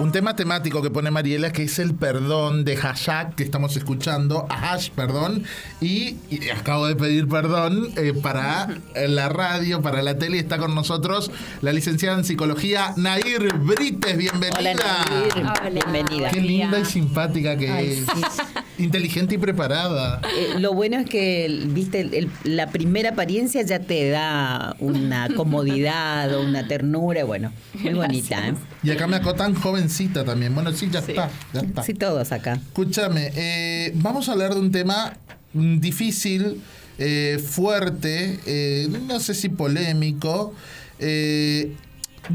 un tema temático que pone Mariela, que es el perdón de hashtag que estamos escuchando, perdón, y acabo de pedir perdón para la radio, para la tele. Está con nosotros la licenciada en psicología Nair Brites. Bienvenida. Hola, Nair. Hola. Bienvenida. Qué linda y simpática que es. Sí. Inteligente y preparada. Lo bueno es que, viste, la primera apariencia ya te da una comodidad o una ternura, bueno, muy bonita, ¿eh? Y acá me acotan jovencita también. Bueno, sí, ya está. Sí, todos acá. Escúchame, vamos a hablar de un tema difícil, fuerte, no sé si polémico, de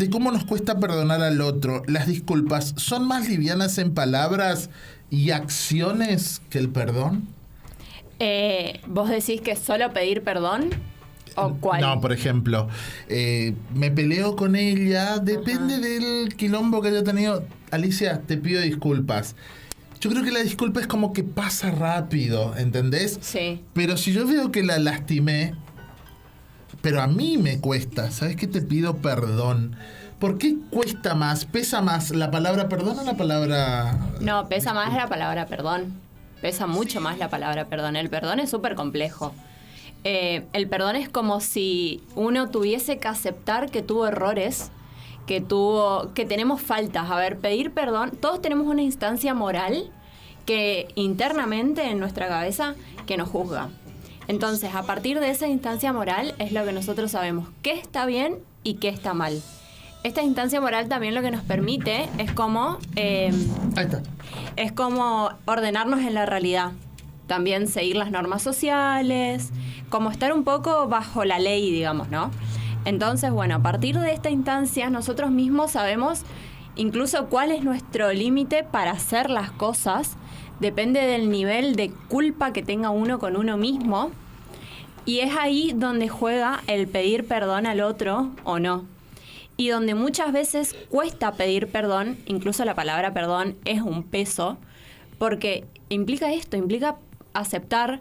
cómo nos cuesta perdonar al otro. Las disculpas son más livianas en palabras y acciones que el perdón. ¿Vos decís que solo pedir perdón? ¿O cuál? No, por ejemplo, me peleo con ella, depende del quilombo que haya tenido. Alicia, te pido disculpas. Yo creo que la disculpa es como que pasa rápido, ¿entendés? Sí. Pero si yo veo que la lastimé, pero a mí me cuesta, ¿sabes qué? Te pido perdón. ¿Por qué cuesta más? ¿Pesa más la palabra perdón o la palabra...? No, pesa más la palabra perdón. Pesa mucho más la palabra perdón. El perdón es súper complejo. El perdón es como si uno tuviese que aceptar que tuvo errores, que tenemos faltas. A ver, pedir perdón, todos tenemos una instancia moral que internamente en nuestra cabeza que nos juzga. Entonces, a partir de esa instancia moral es lo que nosotros sabemos qué está bien y qué está mal. Esta instancia moral también lo que nos permite es como ordenarnos en la realidad. También seguir las normas sociales, como estar un poco bajo la ley, digamos, ¿no? Entonces, bueno, a partir de esta instancia nosotros mismos sabemos incluso cuál es nuestro límite para hacer las cosas. Depende del nivel de culpa que tenga uno con uno mismo. Y es ahí donde juega el pedir perdón al otro o no. Y donde muchas veces cuesta pedir perdón, incluso la palabra perdón es un peso, porque implica aceptar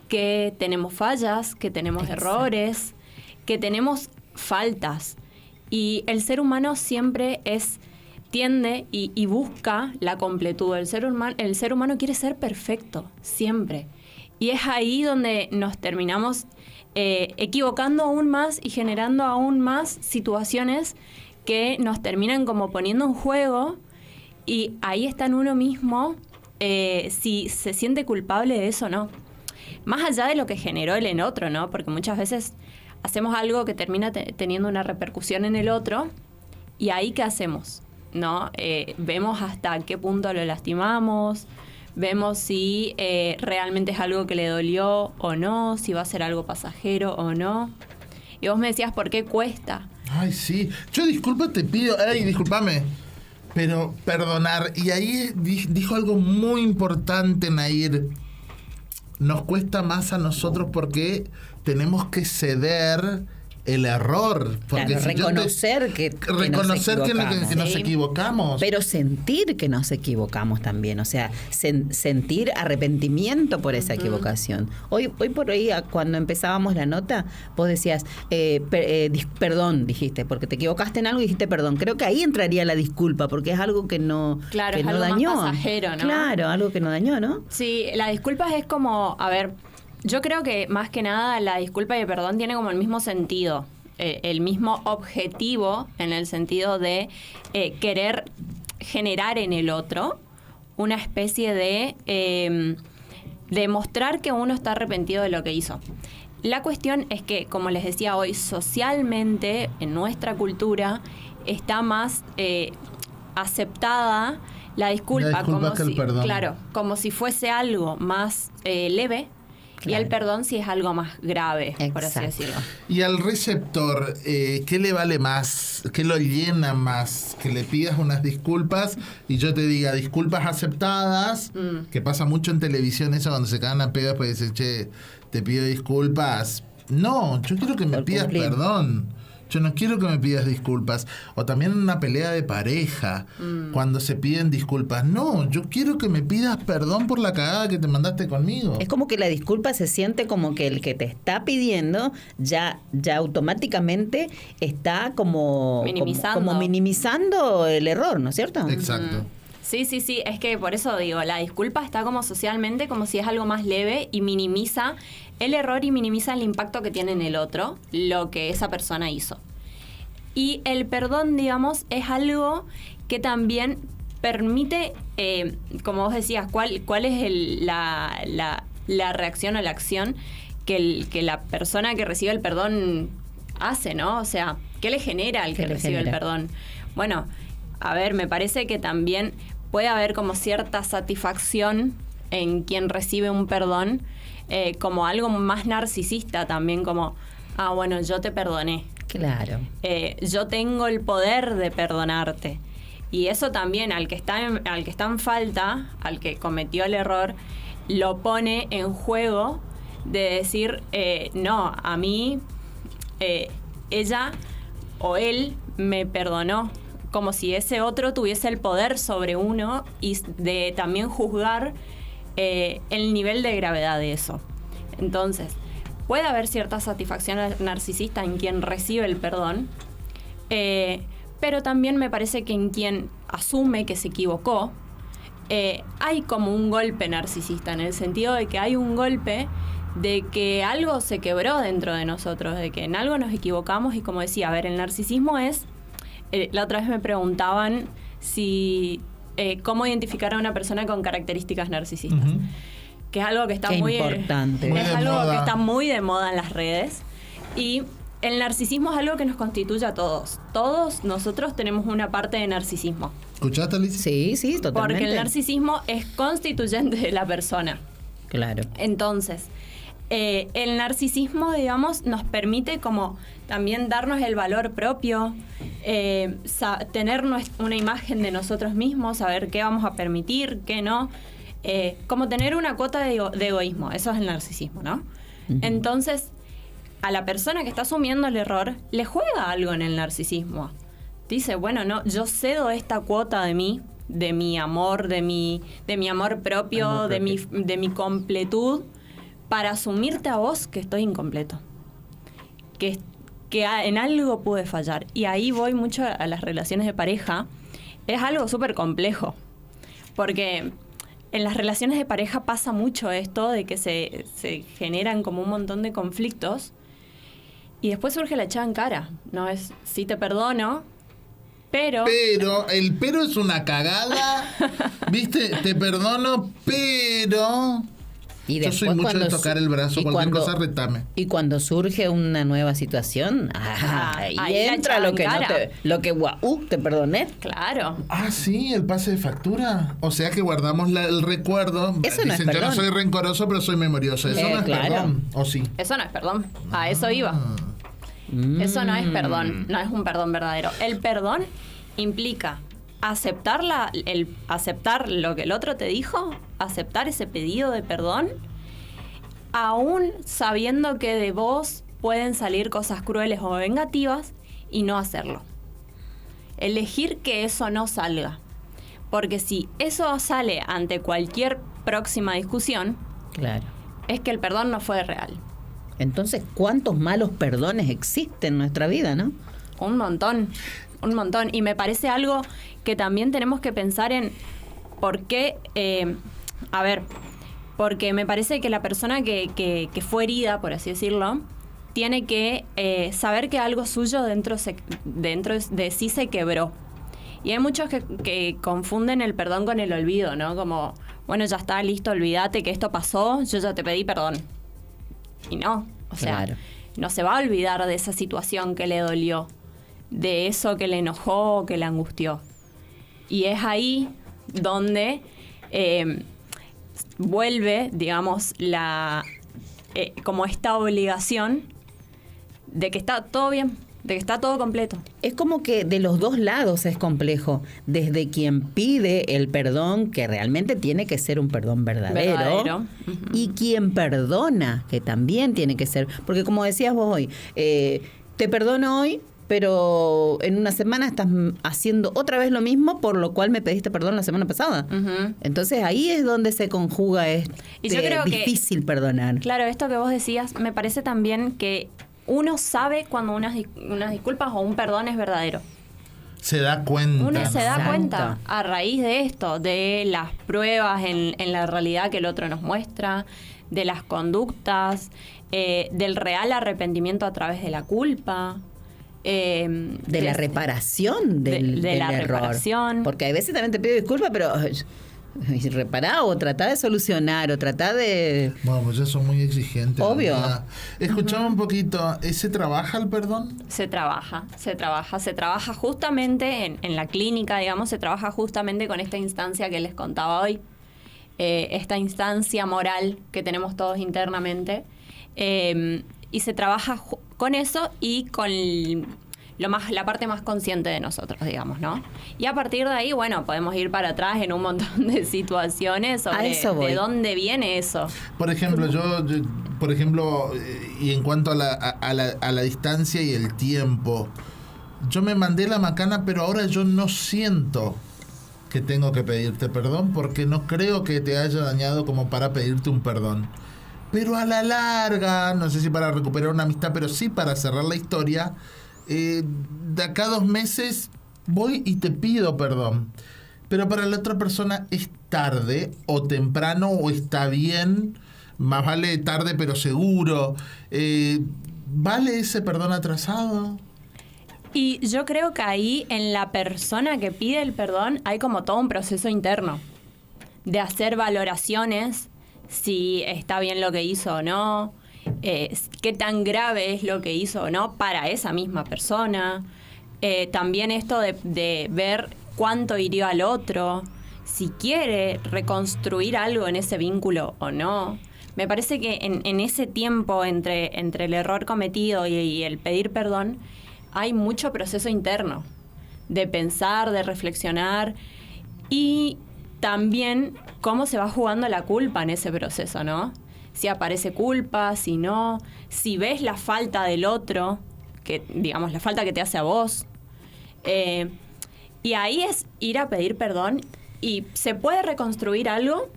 que tenemos fallas, que tenemos errores, que tenemos faltas. Y el ser humano siempre tiende y busca la completud. El ser humano quiere ser perfecto, siempre. Y es ahí donde nos terminamos equivocando aún más y generando aún más situaciones que nos terminan como poniendo en juego, y ahí está en uno mismo si se siente culpable de eso o no. Más allá de lo que generó él en otro, ¿no? Porque muchas veces hacemos algo que termina teniendo una repercusión en el otro, y ahí ¿qué hacemos? ¿No? Vemos hasta qué punto lo lastimamos, vemos si realmente es algo que le dolió o no, si va a ser algo pasajero o no. Y vos me decías, ¿por qué cuesta? Ay, sí. Yo disculpa, te pido... discúlpame. Pero perdonar. Y ahí dijo algo muy importante, Nair. Nos cuesta más a nosotros porque tenemos que ceder el error. Porque claro, reconocer que nos equivocamos. Pero sentir que nos equivocamos también. O sea, sentir arrepentimiento por esa equivocación. Hoy por hoy, cuando empezábamos la nota, vos decías, perdón, dijiste, porque te equivocaste en algo y dijiste perdón. Creo que ahí entraría la disculpa, porque es algo que no, claro, que es no algo dañó. Más pasajero, ¿no? Claro, algo que no dañó, ¿no? Sí, la disculpa es como, a ver... Yo creo que más que nada la disculpa y el perdón tiene como el mismo sentido, el mismo objetivo, en el sentido de querer generar en el otro una especie de demostrar que uno está arrepentido de lo que hizo. La cuestión es que, como les decía hoy, socialmente en nuestra cultura está más aceptada la disculpa como que el perdón. Claro, como si fuese algo más leve. Claro. Y el perdón sí es algo más grave, exacto, por así decirlo. Y al receptor, ¿qué le vale más? ¿Qué lo llena más? Que le pidas unas disculpas y yo te diga disculpas aceptadas, que pasa mucho en televisión eso, cuando se cagan a pedos pues dicen, che, te pido disculpas. No, yo quiero que me pidas perdón. yo no quiero que me pidas disculpas. O también en una pelea de pareja, cuando se piden disculpas. No, yo quiero que me pidas perdón por la cagada que te mandaste conmigo. Es como que la disculpa se siente como que el que te está pidiendo ya automáticamente está como minimizando el error, ¿no es cierto? Exacto. Sí, es que por eso digo, la disculpa está como socialmente como si es algo más leve y minimiza el error y minimiza el impacto que tiene en el otro, lo que esa persona hizo. Y el perdón, digamos, es algo que también permite, como vos decías, cuál es la reacción o la acción que la persona que recibe el perdón hace, ¿no? O sea, ¿qué le genera al que recibe el perdón? Bueno, a ver, me parece que también puede haber como cierta satisfacción en quien recibe un perdón, como algo más narcisista también, como, bueno, yo te perdoné. Claro. Yo tengo el poder de perdonarte. Y eso también al que está en falta, al que cometió el error, lo pone en juego de decir, no, a mí ella o él me perdonó, como si ese otro tuviese el poder sobre uno y de también juzgar el nivel de gravedad de eso. Entonces, puede haber cierta satisfacción narcisista en quien recibe el perdón, pero también me parece que en quien asume que se equivocó, hay como un golpe narcisista, en el sentido de que hay un golpe de que algo se quebró dentro de nosotros, de que en algo nos equivocamos y, como decía, a ver, el narcisismo es... la otra vez me preguntaban cómo identificar a una persona con características narcisistas. Uh-huh. Que es algo que está muy importante. Es algo que está muy de moda en las redes. Y el narcisismo es algo que nos constituye a todos. Todos nosotros tenemos una parte de narcisismo. ¿Escuchaste, Alicia? Sí, totalmente. Porque el narcisismo es constituyente de la persona. Claro. Entonces, el narcisismo, digamos, nos permite como también darnos el valor propio, tener una imagen de nosotros mismos, saber qué vamos a permitir, qué no, como tener una cuota de egoísmo. Eso es el narcisismo, ¿no? Uh-huh. Entonces, a la persona que está asumiendo el error le juega algo en el narcisismo. Dice, bueno, no, yo cedo esta cuota de mí, de mi amor, de mi amor propio, de mi completud, para asumirte a vos que estoy incompleto, que en algo pude fallar. Y ahí voy mucho a las relaciones de pareja. Es algo súper complejo, porque en las relaciones de pareja pasa mucho esto de que se generan como un montón de conflictos y después surge la echada en cara. No es, sí te perdono, pero el pero es una cagada, ¿viste? Te perdono, pero... Y yo soy mucho de tocar el brazo, cualquier cosa retame. Y cuando surge una nueva situación, ahí entra lo que te perdoné. Claro. Ah, sí, el pase de factura. O sea que guardamos el recuerdo. Eso no dicen, es perdón. Yo no soy rencoroso, pero soy memorioso. Eso no es perdón. ¿O sí? Eso no es perdón. A eso iba. Eso no es perdón. No es un perdón verdadero. El perdón implica aceptar lo que el otro te dijo, aceptar ese pedido de perdón, aún sabiendo que de vos pueden salir cosas crueles o vengativas, y no hacerlo. Elegir que eso no salga. Porque si eso sale ante cualquier próxima discusión, claro, es que el perdón no fue real. Entonces, ¿cuántos malos perdones existen en nuestra vida, no? Un montón. Y me parece algo que también tenemos que pensar en por qué, porque me parece que la persona que fue herida, por así decirlo, tiene que saber que algo suyo dentro de sí se quebró. Y hay muchos que confunden el perdón con el olvido, ¿no? Como, bueno, ya está, listo, olvídate que esto pasó, yo ya te pedí perdón. Y no, o sea, claro, no se va a olvidar de esa situación que le dolió, de eso que le enojó, que le angustió. Y es ahí donde vuelve, digamos, como esta obligación de que está todo bien, de que está todo completo. Es como que de los dos lados es complejo. Desde quien pide el perdón, que realmente tiene que ser un perdón verdadero. Uh-huh. Y quien perdona, que también tiene que ser. Porque como decías vos hoy, te perdono hoy, pero en una semana estás haciendo otra vez lo mismo, por lo cual me pediste perdón la semana pasada. Entonces ahí es donde se conjuga Y yo creo difícil perdonar. Claro, esto que vos decías, me parece también que uno sabe cuando unas disculpas o un perdón es verdadero. Se da cuenta. Uno se da Exacto. cuenta a raíz de esto, de las pruebas en la realidad que el otro nos muestra, de las conductas, del real arrepentimiento a través de la culpa. De la reparación del la error. reparación. Porque a veces también te pido disculpas, pero repará o tratá de solucionar o tratá de... Bueno, pues ya son muy exigentes. Obvio. Escuchame un poquito, ¿se trabaja el perdón? Se trabaja justamente en la clínica, digamos, se trabaja justamente con esta instancia que les contaba hoy, esta instancia moral que tenemos todos internamente, y se trabaja con eso y con la parte más consciente de nosotros, digamos, ¿no? Y a partir de ahí, bueno, podemos ir para atrás en un montón de situaciones sobre de dónde viene eso. Por ejemplo, por ejemplo, y en cuanto a la distancia y el tiempo, yo me mandé la macana, pero ahora yo no siento que tengo que pedirte perdón porque no creo que te haya dañado como para pedirte un perdón. Pero a la larga, no sé si para recuperar una amistad, pero sí para cerrar la historia, de acá a 2 meses voy y te pido perdón. Pero para la otra persona es tarde o temprano o está bien, más vale tarde pero seguro. ¿Vale ese perdón atrasado? Y yo creo que ahí en la persona que pide el perdón hay como todo un proceso interno de hacer valoraciones, si está bien lo que hizo o no, qué tan grave es lo que hizo o no para esa misma persona. También esto de ver cuánto hirió al otro, si quiere reconstruir algo en ese vínculo o no. Me parece que en ese tiempo entre el error cometido y el pedir perdón, hay mucho proceso interno de pensar, de reflexionar y también cómo se va jugando la culpa en ese proceso, ¿no? Si aparece culpa, si no, si ves la falta del otro, que digamos la falta que te hace a vos. Y ahí es ir a pedir perdón y se puede reconstruir algo,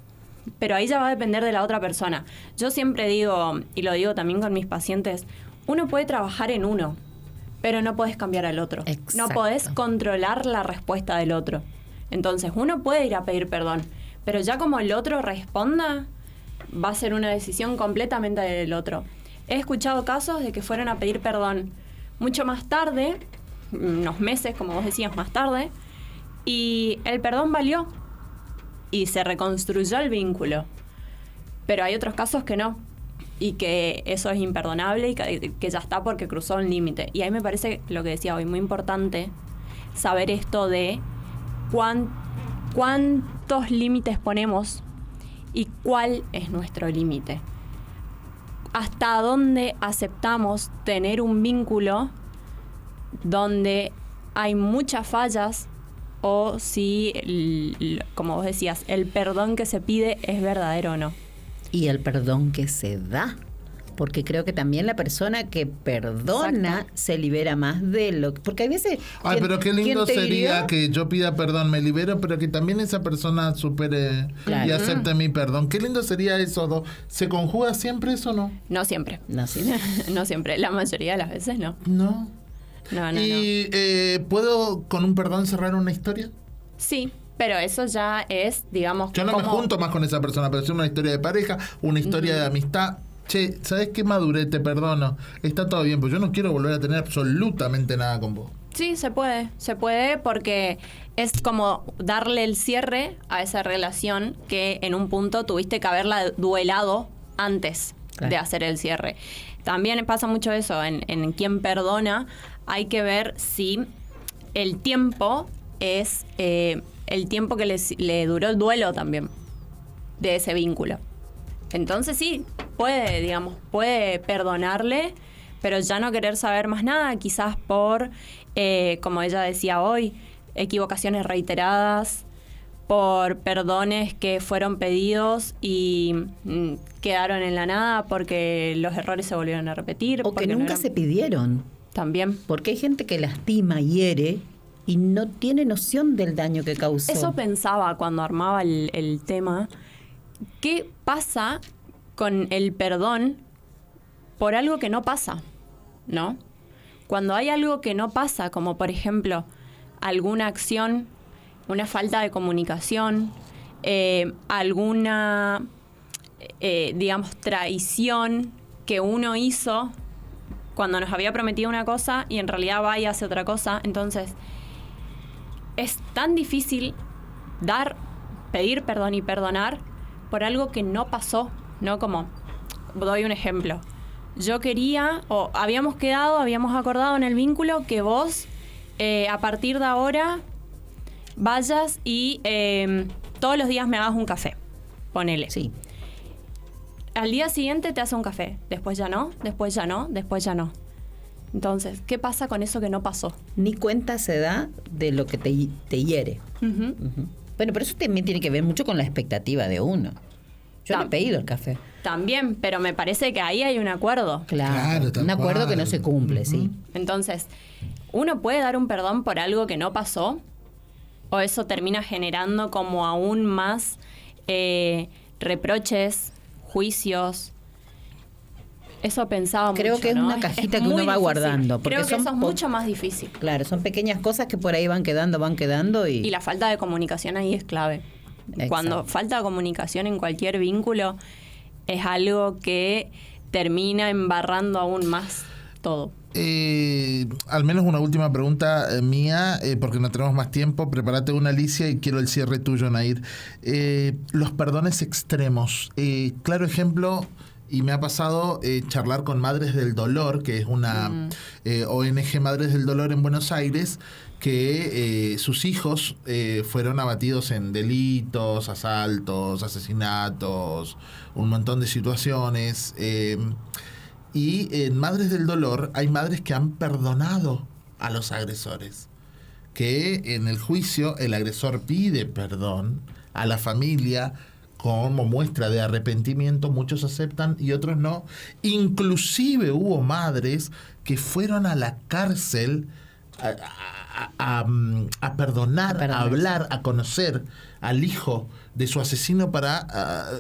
pero ahí ya va a depender de la otra persona. Yo siempre digo, y lo digo también con mis pacientes, uno puede trabajar en uno, pero no podés cambiar al otro. Exacto. No podés controlar la respuesta del otro. Entonces, uno puede ir a pedir perdón, pero ya como el otro responda, va a ser una decisión completamente del otro. He escuchado casos de que fueron a pedir perdón mucho más tarde, unos meses, como vos decías, más tarde, y el perdón valió y se reconstruyó el vínculo. Pero hay otros casos que no, y que eso es imperdonable y que ya está porque cruzó un límite. Y ahí me parece, lo que decía hoy, muy importante saber esto de cuántos límites ponemos y cuál es nuestro límite. Hasta dónde aceptamos tener un vínculo donde hay muchas fallas o si, como vos decías, el perdón que se pide es verdadero o no. Y el perdón que se da. Porque creo que también la persona que perdona se libera más de lo que... Porque hay veces... Ay, pero qué lindo sería que yo pida perdón, me libero, pero que también esa persona supere y acepte mi perdón. Qué lindo sería eso. ¿Se conjuga siempre eso o no? No siempre. No siempre. No siempre. La mayoría de las veces no. No. No. ¿Puedo con un perdón cerrar una historia? Sí, pero eso ya es, digamos... Yo no me junto más con esa persona, pero es una historia de pareja, una historia de amistad. Che, ¿sabes qué? Maduré, te perdono. Está todo bien, pues yo no quiero volver a tener absolutamente nada con vos. Sí, se puede porque es como darle el cierre a esa relación que en un punto tuviste que haberla duelado antes de hacer el cierre. También pasa mucho eso, en quien perdona hay que ver si el tiempo es el tiempo que le duró el duelo también de ese vínculo. Entonces sí, puede perdonarle, pero ya no querer saber más nada, quizás por, como ella decía hoy, equivocaciones reiteradas, por perdones que fueron pedidos y quedaron en la nada porque los errores se volvieron a repetir. O que nunca se pidieron. También. Porque hay gente que lastima, hiere y no tiene noción del daño que causó. Eso pensaba cuando armaba el tema. ¿Qué pasa con el perdón por algo que no pasa? ¿No? Cuando hay algo que no pasa, como por ejemplo alguna acción, una falta de comunicación, alguna, digamos, traición que uno hizo cuando nos había prometido una cosa y en realidad va y hace otra cosa. Entonces, es tan difícil pedir perdón y perdonar por algo que no pasó, ¿no? Como, doy un ejemplo. Yo quería, o habíamos acordado en el vínculo que vos, a partir de ahora, vayas y todos los días me hagas un café. Ponele. Sí. Al día siguiente te hace un café. Después ya no, después ya no, después ya no. Entonces, ¿qué pasa con eso que no pasó? Ni cuenta se da de lo que te hiere. Uh-huh. Bueno, pero eso también tiene que ver mucho con la expectativa de uno. Yo no he pedido el café. También, pero me parece que ahí hay un acuerdo. Claro, un acuerdo que no se cumple, sí. Entonces, ¿uno puede dar un perdón por algo que no pasó? ¿O eso termina generando como aún más reproches, juicios? Eso pensaba Creo mucho, que es ¿no? una cajita que muy uno va difícil. guardando. Creo que eso es mucho más difícil. Claro, son pequeñas cosas que por ahí van quedando. Y la falta de comunicación ahí es clave. Exacto. Cuando falta comunicación en cualquier vínculo, es algo que termina embarrando aún más todo. Al menos una última pregunta mía, porque no tenemos más tiempo. Prepárate una, Alicia, y quiero el cierre tuyo, Nair. Los perdones extremos. Claro ejemplo, y me ha pasado charlar con Madres del Dolor, que es una ONG Madres del Dolor en Buenos Aires, que sus hijos fueron abatidos en delitos, asaltos, asesinatos, un montón de situaciones. Y en Madres del Dolor hay madres que han perdonado a los agresores. Que en el juicio el agresor pide perdón a la familia como muestra de arrepentimiento. Muchos aceptan y otros no. Inclusive hubo madres que fueron a la cárcel a perdonar, a hablar, a conocer al hijo de su asesino para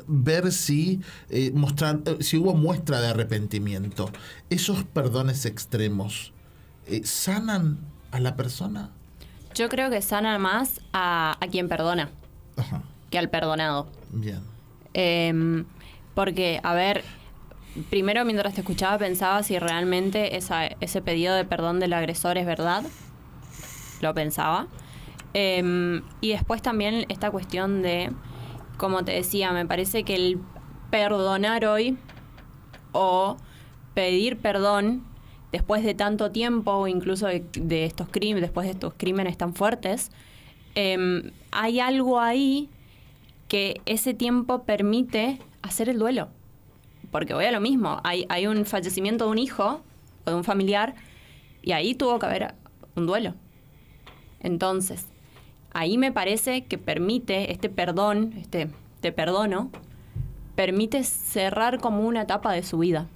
ver si hubo muestra de arrepentimiento. Esos perdones extremos ¿sanan a la persona? Yo creo que sana más a quien perdona. Ajá. Que al perdonado. Bien. Porque, a ver, primero mientras te escuchaba pensaba si realmente ese pedido de perdón del agresor es verdad. Lo pensaba. Y después también esta cuestión de, como te decía, me parece que el perdonar hoy o pedir perdón después de tanto tiempo o incluso de estos crímenes, después de estos crímenes tan fuertes, hay algo ahí que ese tiempo permite hacer el duelo. Porque voy a lo mismo, hay un fallecimiento de un hijo o de un familiar y ahí tuvo que haber un duelo. Entonces, ahí me parece que permite este perdón, te perdono, permite cerrar como una etapa de su vida.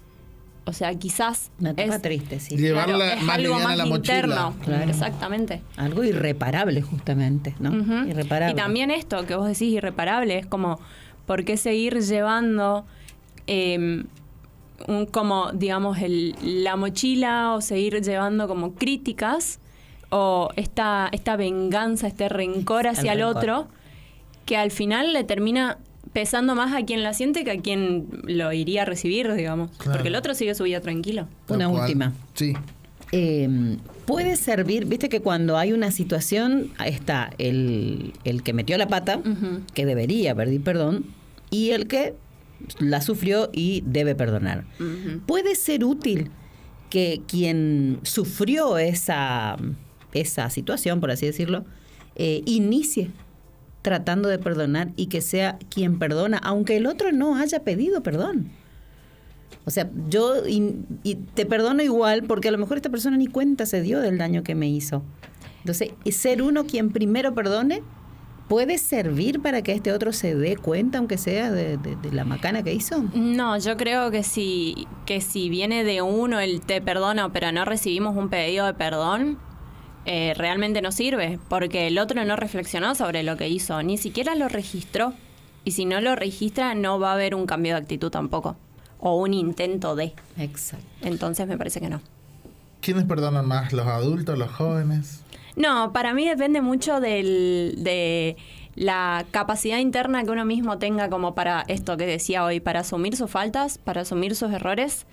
O sea, quizás una etapa triste, sí. Llevarla es más algo liviana más a la mochila. interno. Claro. Exactamente. Algo irreparable, justamente, ¿no? Uh-huh. Irreparable. Y también esto que vos decís, irreparable, es como, ¿por qué seguir llevando como, digamos, la mochila o seguir llevando como críticas o esta venganza, este rencor hacia el otro, que al final le termina pesando más a quien la siente que a quien lo iría a recibir, digamos. Claro. Porque el otro sigue su vida tranquilo. Una última. Sí. Puede servir, viste que cuando hay una situación, está el que metió la pata, Uh-huh. que debería pedir perdón, y el que la sufrió y debe perdonar. Uh-huh. Puede ser útil que quien sufrió esa situación, por así decirlo, inicie tratando de perdonar y que sea quien perdona, aunque el otro no haya pedido perdón. O sea, yo y te perdono igual porque a lo mejor esta persona ni cuenta se dio del daño que me hizo. Entonces, ser uno quien primero perdone ¿puede servir para que este otro se dé cuenta, aunque sea de la macana que hizo? No, yo creo que si viene de uno el te perdono, pero no recibimos un pedido de perdón, realmente no sirve, porque el otro no reflexionó sobre lo que hizo, ni siquiera lo registró. Y si no lo registra, no va a haber un cambio de actitud tampoco, o un intento de. Exacto. Entonces me parece que no. ¿Quiénes perdonan más, los adultos, los jóvenes? No, para mí depende mucho de la capacidad interna que uno mismo tenga como para esto que decía hoy, para asumir sus faltas, para asumir sus errores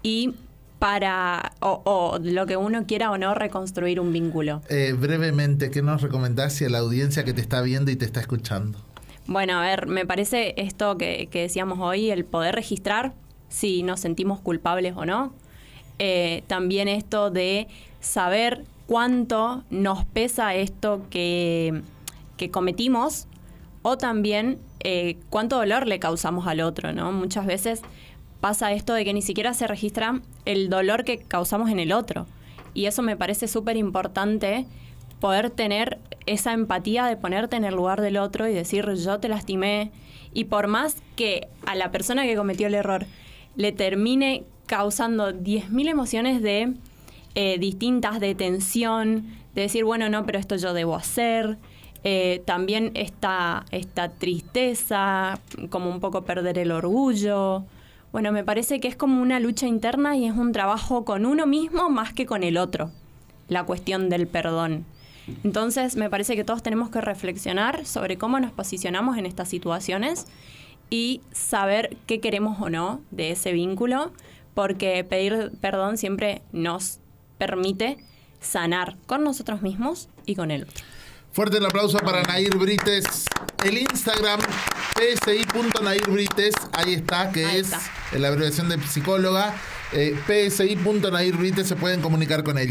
y para, o lo que uno quiera o no, reconstruir un vínculo. Brevemente, ¿qué nos recomendás a la audiencia que te está viendo y te está escuchando? Bueno, a ver, me parece esto que decíamos hoy, el poder registrar si nos sentimos culpables o no. También esto de saber cuánto nos pesa esto que cometimos, o también cuánto dolor le causamos al otro, ¿no? Muchas veces pasa esto de que ni siquiera se registra el dolor que causamos en el otro. Y eso me parece súper importante, poder tener esa empatía de ponerte en el lugar del otro y decir, yo te lastimé. Y por más que a la persona que cometió el error le termine causando 10.000 emociones de distintas, de tensión, de decir, bueno, no, pero esto yo debo hacer. También esta tristeza, como un poco perder el orgullo. Bueno, me parece que es como una lucha interna y es un trabajo con uno mismo más que con el otro, la cuestión del perdón. Entonces, me parece que todos tenemos que reflexionar sobre cómo nos posicionamos en estas situaciones y saber qué queremos o no de ese vínculo, porque pedir perdón siempre nos permite sanar con nosotros mismos y con el otro. Fuerte el aplauso para Nair Brites. El Instagram, psi.nairbrites, ahí está, que ahí es la abreviación de psicóloga. psi.nairbrites, se pueden comunicar con ella.